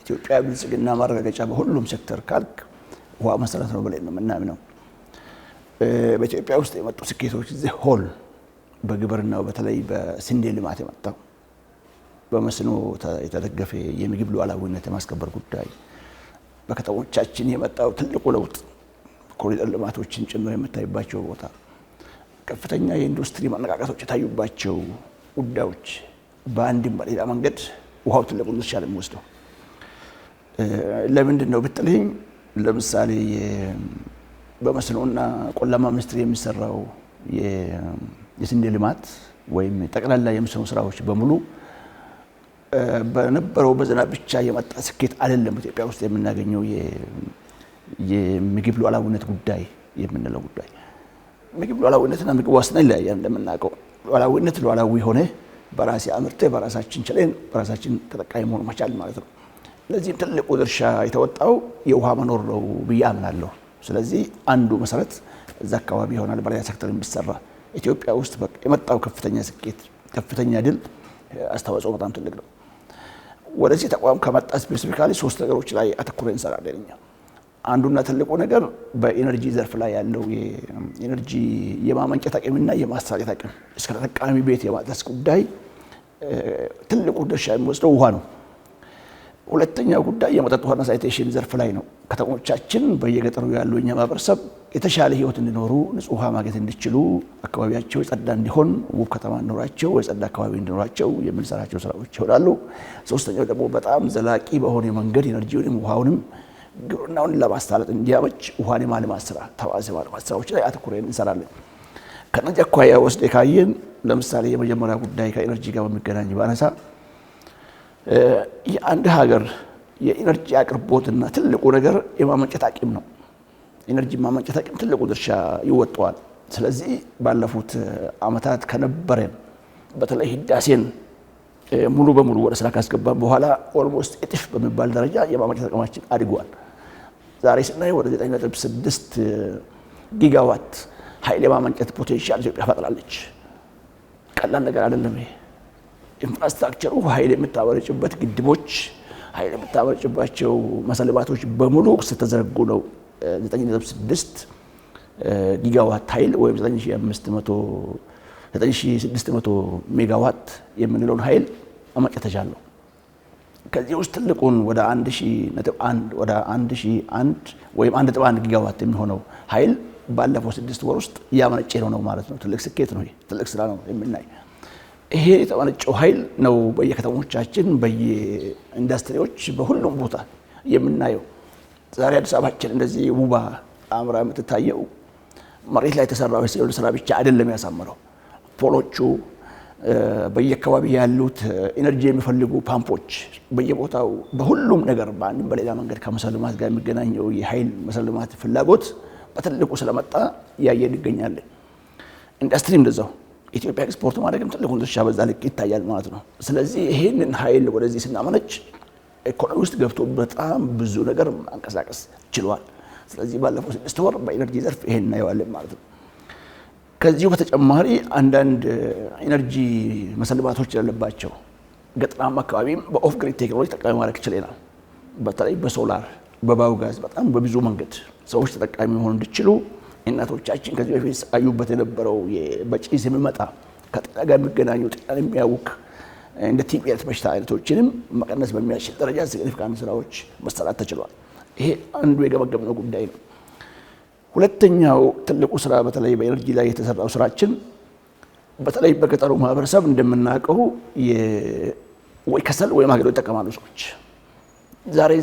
ኢትዮጵያ ብልጽግና ማረጋገጫ በሁሉም ሴክተር ካልክ ውሃ መሰረት ነው ብለን ነው የምናምነው። በኢትዮጵያ ውስጥ የመጡ ስኬቶች ሆል በግብርናው በተለይ በስንዴ ልማት የመጣው በመስኖ የተደገፈ የምግብ ሉዓላዊነት የማስከበር ጉዳይ በከተሞቻችን የመጣው ትልቁ ለውጥ ኮሪደር ልማቶችን ጭምር የምታይባቸው ቦታ ከፍተኛ የኢንዱስትሪ ማነቃቃቶች የታዩባቸው ጉዳዮች በአንድም በሌላ መንገድ ውሃው ትልቁን ድርሻ የሚወስደው ለምንድን ነው ብትለኝ ለምሳሌ በመስኖና ቆላማ ሚኒስቴር የሚሰራው የስንዴ ልማት ወይም ጠቅላላ የመስኖ ስራዎች በሙሉ በነበረው በዝናብ ብቻ የመጣ ስኬት አይደለም። ኢትዮጵያ ውስጥ የምናገኘው የምግብ ሉዓላዊነት ጉዳይ የምንለው ጉዳይ ምግብ ሉዓላዊነትና ምግብ ዋስትና ይለያያል። እንደምናውቀው ሉዓላዊነት ሉዓላዊ ሆነ በራሴ አምርቴ በራሳችን ችለን በራሳችን ተጠቃሚ መሆን መቻል ማለት ነው። ለዚህም ትልቁ ድርሻ የተወጣው የውሃ መኖር ነው ብዬ አምናለሁ። ስለዚህ አንዱ መሰረት እዛ አካባቢ ይሆናል በሌላ ሴክተር የሚሰራ ኢትዮጵያ ውስጥ የመጣው ከፍተኛ ስኬት ከፍተኛ ድል አስተዋጽኦ በጣም ትልቅ ነው። ወደዚህ ተቋም ከመጣ ስፔሲፊካሊ 3 ነገሮች ላይ አተኩረን እንሰራለን እኛ። አንዱና ትልቁ ነገር በኢነርጂ ዘርፍ ላይ ያለው የኢነርጂ የማመንጨት አቅምና የማሰራጨት አቅም እስከ ተጠቃሚ ቤት የማድረስ ጉዳይ ትልቁ ድርሻ የሚወስደው ውሃ ነው። ሁለተኛው ጉዳይ የመጠጥ ውሃና ሳኒቴሽን ዘርፍ ላይ ነው። ከተሞቻችን በየገጠሩ ያሉ የኛ ማህበረሰብ የተሻለ ህይወት እንዲኖሩ ንጹህ ውሃ ማግኘት እንዲችሉ አካባቢያቸው የጸዳ እንዲሆን ውብ ከተማ እንዲኖራቸው የጸዳ አካባቢ እንዲኖራቸው የምንሰራቸው ስራዎች ይሆናሉ። ሶስተኛው ደግሞ በጣም ዘላቂ በሆነ መንገድ ኢነርጂውንም ውሃውንም ግብርናውን ለማሳለጥ እንዲያመች ውሃን የማልማት ስራ ተዋዚ ማልማት ስራዎች ላይ አተኩረን እንሰራለን። ከነዚህ አኳያ ወስደ ካየን ለምሳሌ የመጀመሪያ ጉዳይ ከኢነርጂ ጋር በሚገናኝ ባነሳ የአንድ ሀገር የኢነርጂ አቅርቦትና ትልቁ ነገር የማመንጨት አቅም ነው። ኢነርጂ ማመንጨት አቅም ትልቁ ድርሻ ይወጣዋል። ስለዚህ ባለፉት አመታት ከነበረን በተለይ ህዳሴን ሙሉ በሙሉ ወደ ስራ ካስገባን በኋላ ኦልሞስት እጥፍ በሚባል ደረጃ የማመንጨት አቅማችን አድጓል። ዛሬ ስናይ ወደ 9.6 ጊጋዋት ኃይል የማመንጨት ፖቴንሻል ኢትዮጵያ ፈጥራለች። ቀላል ነገር አይደለም ይሄ። ኢንፍራስትራክቸሩ ኃይል የምታመነጭበት ግድቦች ኃይል የምታመነጭባቸው መሰረተ በሙሉ ስተዘረጉ ነው 9.6 ጊጋዋት ኃይል ወይም 9600 ሜጋዋት የምንለውን ኃይል ማመንጨት ተቻለው። ከዚህ ውስጥ ትልቁን ወደ 1001 ወይም 1.1 ጊጋዋት የሚሆነው ኃይል ባለፈው 6 ወር ውስጥ ያመነጨ ነው ማለት ነው። ትልቅ ስኬት ነው። ትልቅ ስራ ነው የምናይ። ይሄ የተመነጨው ኃይል ነው በየከተሞቻችን በየኢንዱስትሪዎች በሁሉም ቦታ የምናየው። ዛሬ አዲስ አበባችን እንደዚህ ውባ አምራ የምትታየው መሬት ላይ የተሰራው የሲቪል ስራ ብቻ አይደለም ያሳመረው። ፖሎቹ በየአካባቢ ያሉት ኢነርጂ የሚፈልጉ ፓምፖች በየቦታው በሁሉም ነገር በአንድም በሌላ መንገድ ከመሰረተ ልማት ጋር የሚገናኘው የኃይል መሰረተ ልማት ፍላጎት በትልቁ ስለመጣ ያየን ይገኛለን። ኢንዱስትሪም እንደዛው ኢትዮጵያ ኤክስፖርት ማድረግም ትልቁን ድርሻ በዛ ልክ ይታያል ማለት ነው። ስለዚህ ይሄንን ኃይል ወደዚህ ስናመነጭ ኢኮኖሚ ውስጥ ገብቶ በጣም ብዙ ነገር ማንቀሳቀስ ችሏል። ስለዚህ ባለፈው 6 ወር በኢነርጂ ዘርፍ ይሄን እናየዋለን ማለት ነው። ከዚሁ በተጨማሪ አንዳንድ ኢነርጂ መሰረተ ልማቶች ያለባቸው ገጠራማ አካባቢም በኦፍ ግሪድ ቴክኖሎጂ ተጠቃሚ ማድረግ ችለናል። በተለይ በሶላር በባዮጋዝ በጣም በብዙ መንገድ ሰዎች ተጠቃሚ መሆን እንዲችሉ እናቶቻችን ከዚህ በፊት አዩበት የነበረው በጭስ የሚመጣ ከጤና ጋር የሚገናኙ ጤናን የሚያውክ እንደ ቲቢ አይነት በሽታ አይነቶችንም መቀነስ በሚያስችል ደረጃ ሲግኒፊካንት ስራዎች መሰራት ተችሏል። ይሄ አንዱ የገመገምነው ጉዳይ ነው። ሁለተኛው ትልቁ ስራ በተለይ በኢነርጂ ላይ የተሰራው ስራችን በተለይ በገጠሩ ማህበረሰብ እንደምናውቀው ወይ ከሰል ወይ ማገዶ ይጠቀማሉ ሰዎች።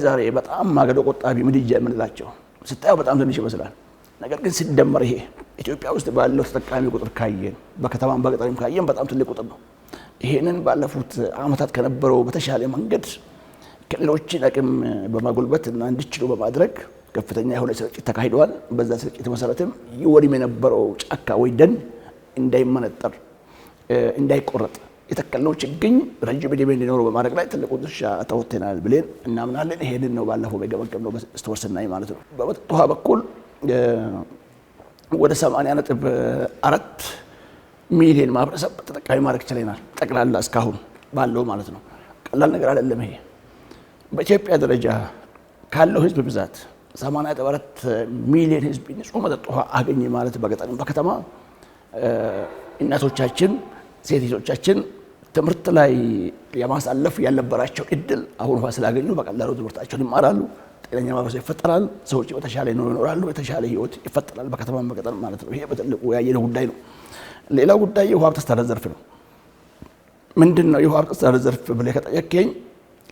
ዛሬ በጣም ማገዶ ቆጣቢ ምድጃ የምንላቸው ስታየው በጣም ትንሽ ይመስላል። ነገር ግን ሲደመር ይሄ ኢትዮጵያ ውስጥ ባለው ተጠቃሚ ቁጥር ካየን በከተማም በገጠርም ካየን በጣም ትልቅ ቁጥር ነው። ይሄንን ባለፉት አመታት ከነበረው በተሻለ መንገድ ክልሎችን አቅም በማጎልበት እና እንዲችሉ በማድረግ ከፍተኛ የሆነ ስርጭት ተካሂዷል። በዛ ስርጭት መሰረትም ይወድም የነበረው ጫካ ወይ ደን እንዳይመነጠር እንዳይቆረጥ የተከልነው ችግኝ ረጅም ዕድሜ እንዲኖረው በማድረግ ላይ ትልቁ ድርሻ ተወጥተናል ብለን እናምናለን። ይሄንን ነው ባለፈው በገመገምነው በስተወሰናይ ማለት ነው። በመጠጥ ውሃ በኩል ወደ 80.4 ሚሊዮን ማህበረሰብ ተጠቃሚ ማድረግ ችለናል። ጠቅላላ እስካሁን ባለው ማለት ነው። ቀላል ነገር አይደለም ይሄ። በኢትዮጵያ ደረጃ ካለው ህዝብ ብዛት 84 ሚሊዮን ህዝብ ንጹህ መጠጥ ውሃ አገኘ ማለት በገጠርም በከተማ እናቶቻችን ሴቶቻችን ትምህርት ላይ የማሳለፍ ያልነበራቸው እድል አሁን ውሃ ስላገኙ በቀላሉ ትምህርታቸውን ይማራሉ። ጤነኛ ማህበረሰብ ይፈጠራል። ሰዎች በተሻለ ይኖራሉ። በተሻለ ህይወት ይፈጠራል በከተማም በገጠር ማለት ነው። ይሄ በትልቁ ያየነው ጉዳይ ነው። ሌላው ጉዳይ የውሃ ሀብት አስተዳደር ዘርፍ ነው። ምንድነው የውሃ ሀብት አስተዳደር ዘርፍ ብለህ ከጠየቀኝ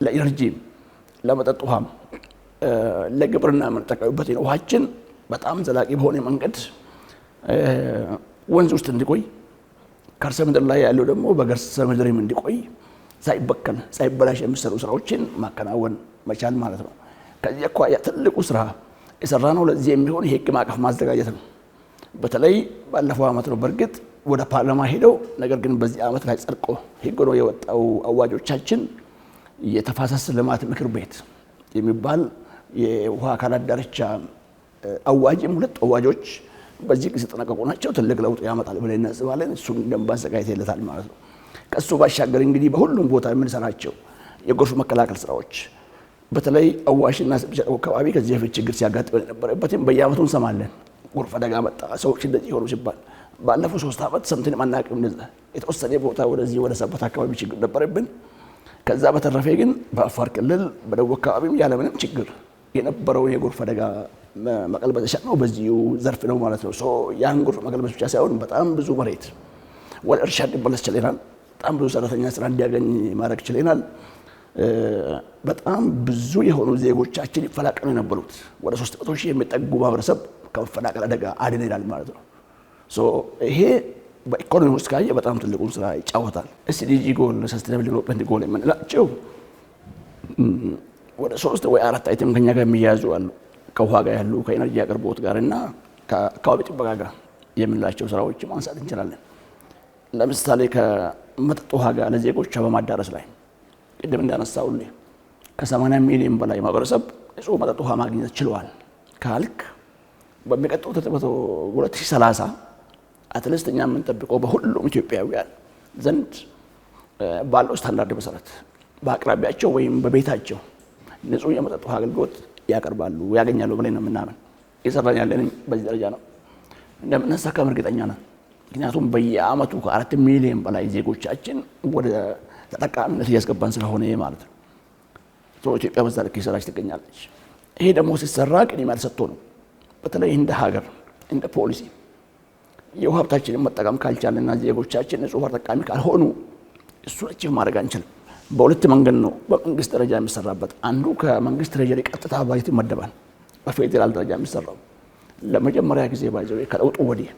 ለኢነርጂ፣ ለመጠጥ ውሃም፣ ለግብርና የምንጠቀምበት ውሃችን በጣም ዘላቂ በሆነ መንገድ ወንዝ ውስጥ እንዲቆይ ከርሰ ምድር ላይ ያለው ደግሞ በከርሰ ምድርም እንዲቆይ ሳይበከል ሳይበላሽ የሚሰሩ ስራዎችን ማከናወን መቻል ማለት ነው። ከዚህ አኳያ ትልቁ ስራ የሰራነው ለዚህ የሚሆን የህግ ማዕቀፍ ማዘጋጀት ነው። በተለይ ባለፈው ዓመት ነው በእርግጥ ወደ ፓርላማ ሄደው፣ ነገር ግን በዚህ ዓመት ላይ ጸድቆ ህግ ነው የወጣው። አዋጆቻችን የተፋሰስ ልማት ምክር ቤት የሚባል የውሃ አካላት ዳርቻ አዋጅም ሁለት አዋጆች በዚህ ጊዜ ተጠናቀቁ ናቸው። ትልቅ ለውጥ ያመጣል ብለን እናስባለን። እሱን ደንብ አዘጋጅተንለታል ማለት ነው። ከሱ ባሻገር እንግዲህ በሁሉም ቦታ የምንሰራቸው የጎርፍ መከላከል ስራዎች በተለይ አዋሽና ስብጨው አካባቢ ከዚህ በፊት ችግር ሲያጋጥም የነበረበትም በየዓመቱ እንሰማለን። ጎርፍ አደጋ መጣ፣ ሰዎች እንደዚህ ሆኑ ሲባል ባለፈው 3 ዓመት ሰምተን ማናውቅም። እንደዛ የተወሰነ ቦታ ወደዚህ ወደ ሰበት አካባቢ ችግር ነበረብን። ከዛ በተረፈ ግን በአፋር ክልል በደቡብ አካባቢም ያለምንም ችግር የነበረውን የጎርፍ አደጋ መቀልበስ የቻልነው በዚሁ ዘርፍ ነው ማለት ነው። ያን ጎርፍ መቀልበስ ብቻ ሳይሆን በጣም ብዙ መሬት ወደ እርሻ እንዲመለስ ችለናል። በጣም ብዙ ሰራተኛ ስራ እንዲያገኝ ማድረግ ችለናል። በጣም ብዙ የሆኑ ዜጎቻችን ይፈናቀሉ የነበሩት ወደ 300 ሺህ የሚጠጉ ማህበረሰብ ከመፈናቀል አደጋ አድነናል ማለት ነው። ይሄ በኢኮኖሚ ውስጥ ካየ በጣም ትልቁን ስራ ይጫወታል። ኤስዲጂ ጎል ሰስቴናብል ዴቨሎፕመንት ጎል የምንላቸው ወደ 3 ወይ 4 አይተም ከኛ ጋር የሚያያዙ አሉ። ከውሃ ጋር ያሉ፣ ከኤነርጂ አቅርቦት ጋር እና ከአካባቢ ጥበቃ ጋር የምንላቸው ስራዎች ማንሳት እንችላለን። ለምሳሌ ከመጠጥ ውሃ ጋር ለዜጎቿ በማዳረስ ላይ ቅድም እንዳነሳውልህ ከ80 ሚሊዮን በላይ ማህበረሰብ ንጹህ መጠጥ ውሃ ማግኘት ችሏል ካልክ በሚቀጥለው 2030 አትሊስት እኛ የምንጠብቀው በሁሉም ኢትዮጵያውያን ዘንድ ባለው ስታንዳርድ መሰረት በአቅራቢያቸው ወይም በቤታቸው ንጹህ የመጠጥ ውሃ አገልግሎት ያቀርባሉ ያገኛሉ ብለን ነው የምናምን። እየሰራን ያለን በዚህ ደረጃ ነው። እንደምናሳካም እርግጠኛ ነን። ምክንያቱም በየዓመቱ ከ4 ሚሊዮን በላይ ዜጎቻችን ወደ ተጠቃሚነት እያስገባን ስለሆነ ማለት ነው። ኢትዮጵያ በዛ ልክ እየሰራች ትገኛለች። ይሄ ደግሞ ሲሰራ ቅድሚያ ተሰጥቶ ነው። በተለይ እንደ ሀገር እንደ ፖሊሲ የውሃ ሀብታችንን መጠቀም ካልቻለና ዜጎቻችን ንጹህ ውሃ ተጠቃሚ ካልሆኑ እሱ አቺቭ ማድረግ አንችልም። በሁለት መንገድ ነው በመንግስት ደረጃ የሚሰራበት። አንዱ ከመንግስት ትሬጀሪ ቀጥታ ባጀት ይመደባል። በፌዴራል ደረጃ የሚሰራው ለመጀመሪያ ጊዜ ባይዘው ከለውጡ ወዲህ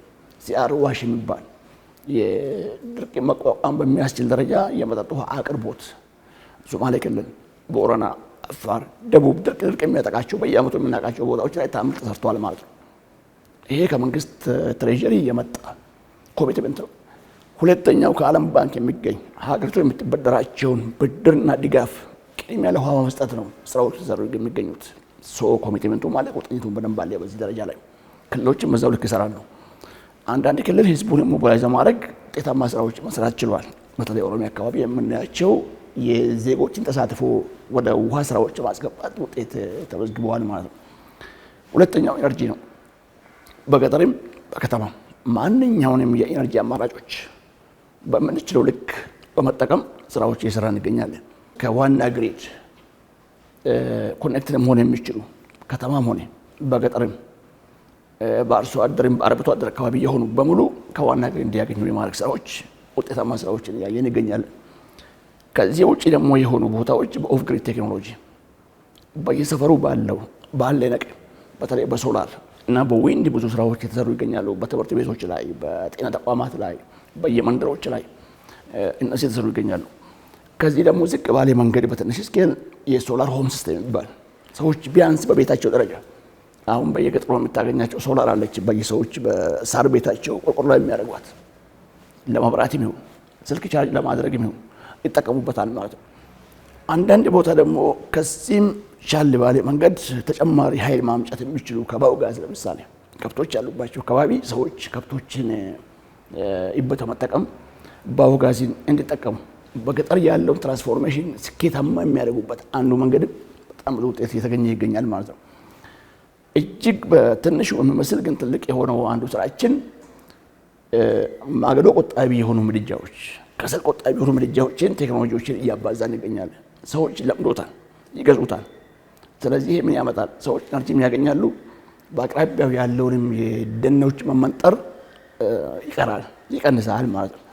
ሲአር ዋሽ የሚባል የድርቅ መቋቋም በሚያስችል ደረጃ የመጠጥ ውሃ አቅርቦት ሶማሌ ክልል፣ ቦረና፣ አፋር፣ ደቡብ ድርቅ የሚያጠቃቸው በየዓመቱ የምናውቃቸው ቦታዎች ላይ ታምር ተሰርቷል ማለት ነው። ይሄ ከመንግስት ትሬጀሪ የመጣ ኮሚትመንት ነው። ሁለተኛው ከዓለም ባንክ የሚገኝ ሀገሪቱ የምትበደራቸውን ብድርና ድጋፍ ቅድሚያ ለውሃ መስጠት ነው። ስራዎች ተሰሩ የሚገኙት ኮሚትመንቱ ማለት ቁጥኝቱን በደንብ አለ። በዚህ ደረጃ ላይ ክልሎችም በዛው ልክ ይሰራሉ። አንዳንድ ክልል ህዝቡን ሞቢላይዝ ማድረግ ውጤታማ ስራዎች መስራት ችሏል። በተለይ ኦሮሚያ አካባቢ የምናያቸው የዜጎችን ተሳትፎ ወደ ውሃ ስራዎች ማስገባት ውጤት ተመዝግበዋል ማለት ነው። ሁለተኛው ኢነርጂ ነው። በገጠርም በከተማም ማንኛውንም የኢነርጂ አማራጮች በምንችለው ልክ በመጠቀም ስራዎች እየሰራ እንገኛለን። ከዋና ግሪድ ኮኔክት መሆን የሚችሉ ከተማም ሆነ በገጠርም በአርሶ አደርም በአርብቶ አደር አካባቢ የሆኑ በሙሉ ከዋና ግሪድ እንዲያገኙ የማድረግ ስራዎች ውጤታማ ስራዎችን እያየን እንገኛለን። ከዚህ ውጭ ደግሞ የሆኑ ቦታዎች በኦፍ ግሪድ ቴክኖሎጂ በየሰፈሩ ባለ ነቅ በተለይ በሶላር እና በዊንድ ብዙ ስራዎች የተሰሩ ይገኛሉ። በትምህርት ቤቶች ላይ፣ በጤና ተቋማት ላይ፣ በየመንደሮች ላይ እነዚህ የተሰሩ ይገኛሉ። ከዚህ ደግሞ ዝቅ ባለ መንገድ በትንሽ ስኬል የሶላር ሆም ሲስተም ይባል ሰዎች ቢያንስ በቤታቸው ደረጃ አሁን በየገጠሩ የምታገኛቸው ሶላር አለች። በየሰዎች በሳር ቤታቸው ቆርቆሮ ላይ የሚያደርጓት ለማብራትም ይሁን ስልክ ቻርጅ ለማድረግም ይሁን ይጠቀሙበታል ማለት ነው። አንዳንድ ቦታ ደግሞ ከዚህም ሻል ባለ መንገድ ተጨማሪ ኃይል ማምጨት የሚችሉ ከባዮጋዝ ለምሳሌ ከብቶች ያሉባቸው አካባቢ ሰዎች ከብቶችን ይበተ መጠቀም ባዮጋዝን እንዲጠቀሙ በገጠር ያለው ትራንስፎርሜሽን ስኬታማ የሚያደርጉበት አንዱ መንገድ በጣም ብዙ ውጤት እየተገኘ ይገኛል ማለት ነው። እጅግ በትንሹ የሚመስል ግን ትልቅ የሆነው አንዱ ስራችን ማገዶ ቆጣቢ የሆኑ ምድጃዎች፣ ከሰል ቆጣቢ የሆኑ ምድጃዎችን ቴክኖሎጂዎችን እያባዛን ይገኛል። ሰዎች ለምዶታል፣ ይገዙታል። ስለዚህ ምን ያመጣል? ሰዎች ኤነርጂም ያገኛሉ። በአቅራቢያው ያለውንም የደኖች መመንጠር ይቀራል፣ ይቀንሳል ማለት ነው።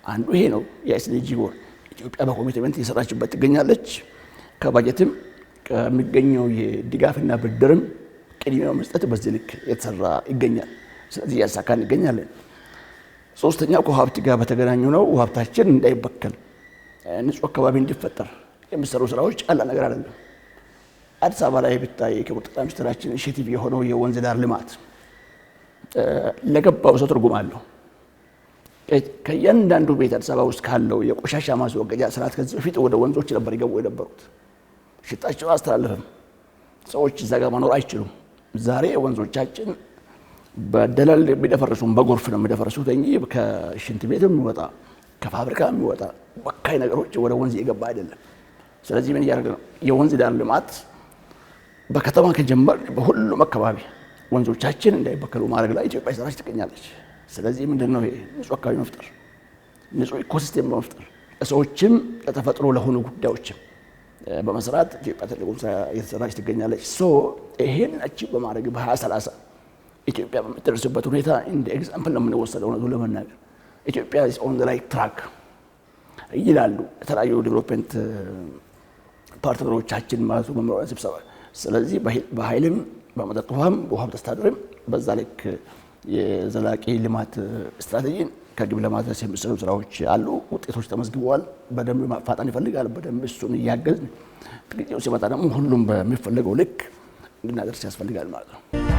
አንዱ ይሄ ነው የኤስዲጂ ጎል። ኢትዮጵያ በኮሚትመንት እየሰራችበት ትገኛለች። ከባጀትም ከሚገኘው የድጋፍና ብድርም ቅድሚያ መስጠት በዚህ ልክ የተሰራ ይገኛል። ስለዚህ ያሳካን ይገኛለን። ሶስተኛው ከሀብት ጋር በተገናኙ ነው። ሀብታችን እንዳይበከል ንጹህ አካባቢ እንዲፈጠር የሚሰሩ ስራዎች ቀላል ነገር አይደለም። አዲስ አበባ ላይ ብታይ ክቡር ጠቅላይ ሚኒስትራችን ኢኒሼቲቭ የሆነው የወንዝ ዳር ልማት ለገባው ሰው ትርጉም አለው። ከእያንዳንዱ ቤት አዲስ አበባ ውስጥ ካለው የቆሻሻ ማስወገጃ ስርዓት ከዚህ በፊት ወደ ወንዞች ነበር ይገቡ የነበሩት። ሽታቸው አስተላለፈም፣ ሰዎች እዛ ጋር መኖር አይችሉም። ዛሬ ወንዞቻችን በደለል የሚደፈርሱም በጎርፍ ነው የሚደፈርሱት እንጂ ከሽንት ቤት የሚወጣ ከፋብሪካ የሚወጣ በካይ ነገሮች ወደ ወንዝ እየገባ አይደለም። ስለዚህ ምን እያደረገ ነው? የወንዝ ዳር ልማት በከተማ ከጀመር በሁሉም አካባቢ ወንዞቻችን እንዳይበከሉ ማድረግ ላይ ኢትዮጵያ ሰራች ትገኛለች። ስለዚህ ምንድነው ይሄ? ንጹህ አካባቢ መፍጠር፣ ንጹህ ኢኮሲስቴም መፍጠር፣ ለሰዎችም ለተፈጥሮ ለሆኑ ጉዳዮችም በመስራት ኢትዮጵያ ትልቁን ስራ እየተሰራች ትገኛለች። ይሄን አቺቭ በማድረግ በ2030 ኢትዮጵያ በምትደርስበት ሁኔታ እንደ ኤግዛምፕል ነው የምንወሰደው። ነው ለመናገር ኢትዮጵያ is on the right track ይላሉ የተለያዩ ዴቨሎፕመንት ፓርትነሮቻችን ማለት ነው በመራው ስብሰባ። ስለዚህ በኃይልም በመጠጥ ውሃም በውሃ አስተዳደርም በዛ ልክ የዘላቂ ልማት ስትራቴጂን ከግብ ለማድረስ የሚሰሩ ስራዎች አሉ። ውጤቶች ተመዝግበዋል። በደንብ ማፋጠን ይፈልጋል። በደንብ እሱን እያገዝን ጊዜው ሲመጣ ደግሞ ሁሉም በሚፈልገው ልክ እንድናደርስ ያስፈልጋል ማለት ነው።